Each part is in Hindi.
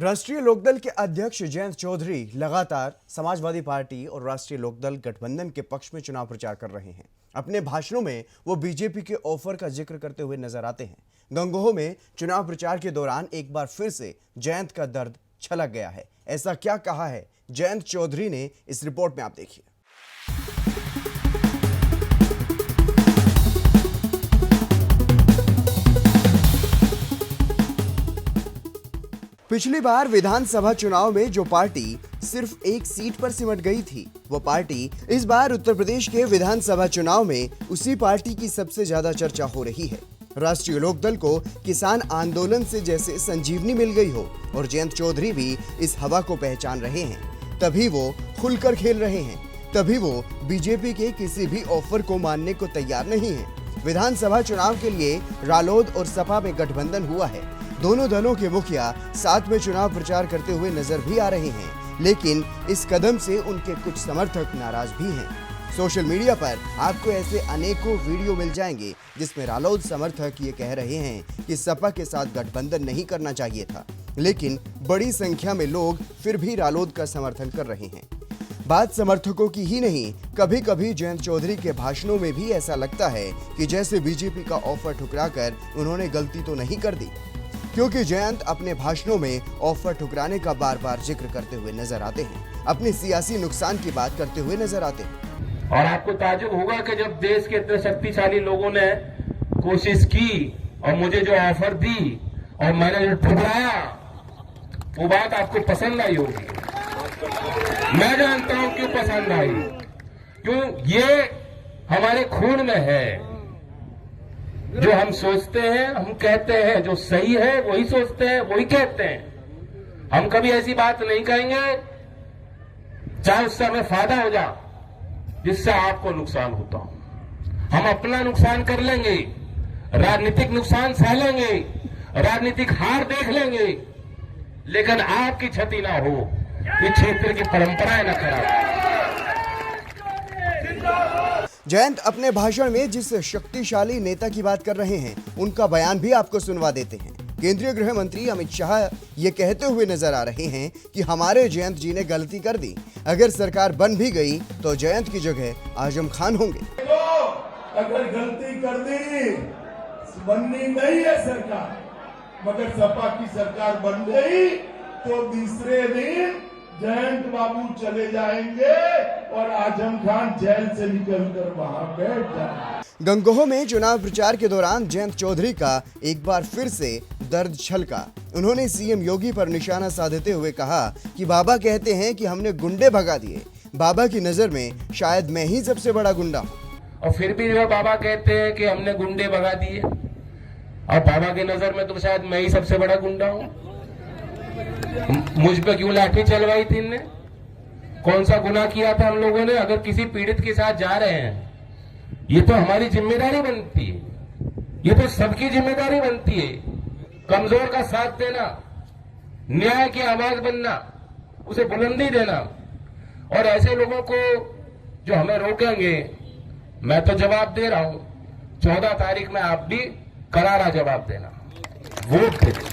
राष्ट्रीय लोकदल के अध्यक्ष जयंत चौधरी लगातार समाजवादी पार्टी और राष्ट्रीय लोकदल गठबंधन के पक्ष में चुनाव प्रचार कर रहे हैं। अपने भाषणों में वो बीजेपी के ऑफर का जिक्र करते हुए नजर आते हैं। गंगोह में चुनाव प्रचार के दौरान एक बार फिर से जयंत का दर्द छलक गया है। ऐसा क्या कहा है जयंत चौधरी ने, इस रिपोर्ट में आप देखिए। पिछली बार विधानसभा चुनाव में जो पार्टी सिर्फ एक सीट पर सिमट गई थी, वो पार्टी इस बार उत्तर प्रदेश के विधानसभा चुनाव में उसी पार्टी की सबसे ज्यादा चर्चा हो रही है। राष्ट्रीय लोकदल को किसान आंदोलन से जैसे संजीवनी मिल गई हो और जयंत चौधरी भी इस हवा को पहचान रहे हैं, तभी वो खुलकर खेल रहे हैं, तभी वो बीजेपी के किसी भी ऑफर को मानने को तैयार नहीं है। विधानसभा चुनाव के लिए रालोद और सपा में गठबंधन हुआ है। दोनों दलों के मुखिया साथ में चुनाव प्रचार करते हुए नजर भी आ रहे हैं, लेकिन इस कदम से उनके कुछ समर्थक नाराज भी हैं। सोशल मीडिया पर आपको ऐसे अनेकों वीडियो मिल जाएंगे जिसमें रालोद समर्थक ये कह रहे हैं कि सपा के साथ गठबंधन नहीं करना चाहिए था, लेकिन बड़ी संख्या में लोग फिर भी रालोद का समर्थन कर रहे हैं। बात समर्थकों की ही नहीं, कभी कभी जयंत चौधरी के भाषणों में भी ऐसा लगता है कि जैसे बीजेपी का ऑफर ठुकराकर उन्होंने गलती तो नहीं कर दी, क्योंकि जयंत अपने भाषणों में ऑफर ठुकराने का बार बार जिक्र करते हुए नजर आते हैं, अपने सियासी नुकसान की बात करते हुए नजर आते हैं। और आपको ताज्जुब होगा कि जब देश के इतने शक्तिशाली लोगों ने कोशिश की और मुझे जो ऑफर दी और मैंने जो ठुकराया, वो बात आपको पसंद आई होगी। मैं जानता हूं क्यों पसंद आई, क्यों ये हमारे खून में है। जो हम सोचते हैं, हम कहते हैं, जो सही है वही सोचते हैं, वही कहते हैं। हम कभी ऐसी बात नहीं कहेंगे चाहे उससे हमें फायदा हो जाए जिससे आपको नुकसान होता हो। हम अपना नुकसान कर लेंगे, राजनीतिक नुकसान सह लेंगे, राजनीतिक हार देख लेंगे, लेकिन आपकी क्षति ना हो, ये क्षेत्र की परंपराएं न खराब। जयंत अपने भाषण में जिस शक्तिशाली नेता की बात कर रहे हैं, उनका बयान भी आपको सुनवा देते हैं। केंद्रीय गृह मंत्री अमित शाह ये कहते हुए नजर आ रहे हैं कि हमारे जयंत जी ने गलती कर दी, अगर सरकार बन भी गई तो जयंत की जगह आजम खान होंगे। अगर गलती कर दी, बननी नहीं है सरकार, मगर सपा की सरकार बन गई तो तीसरे दिन जयंत बाबू चले जाएंगे और आजम खान जेल से निकलकर वहां बैठ जाएंगे। गंगोह में चुनाव प्रचार के दौरान जयंत चौधरी का एक बार फिर से दर्द छलका। उन्होंने सीएम योगी पर निशाना साधते हुए कहा कि बाबा कहते हैं कि हमने गुंडे भगा दिए। बाबा की नजर में शायद मैं ही सबसे बड़ा गुंडा हूँ। और फिर भी जो बाबा कहते हैं कि हमने गुंडे भगा दिए, और बाबा की नजर में तो शायद मैं ही सबसे बड़ा गुंडा हूँ। मुझ पे क्यों लाठी चलवाई थी इनने? कौन सा गुनाह किया था हम लोगों ने? अगर किसी पीड़ित के साथ जा रहे हैं, ये तो हमारी जिम्मेदारी बनती है, ये तो सबकी जिम्मेदारी बनती है। कमजोर का साथ देना, न्याय की आवाज बनना, उसे बुलंदी देना। और ऐसे लोगों को जो हमें रोकेंगे, मैं तो जवाब दे रहा हूं, 14 तारीख में आप भी करारा जवाब देना, वोट देना।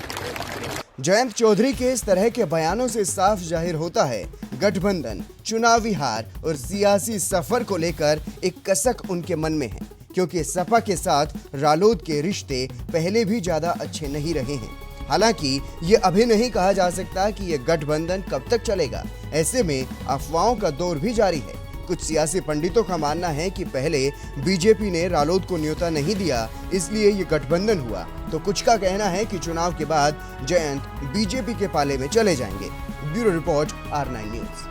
जयंत चौधरी के इस तरह के बयानों से साफ जाहिर होता है गठबंधन, चुनावी हार और सियासी सफर को लेकर एक कसक उनके मन में है, क्योंकि सपा के साथ रालोद के रिश्ते पहले भी ज्यादा अच्छे नहीं रहे हैं। हालांकि ये अभी नहीं कहा जा सकता कि ये गठबंधन कब तक चलेगा। ऐसे में अफवाहों का दौर भी जारी है। कुछ सियासी पंडितों का मानना है कि पहले बीजेपी ने रालोद को न्योता नहीं दिया, इसलिए ये गठबंधन हुआ, तो कुछ का कहना है कि चुनाव के बाद जयंत बीजेपी के पाले में चले जाएंगे। Bureau report, R9 news.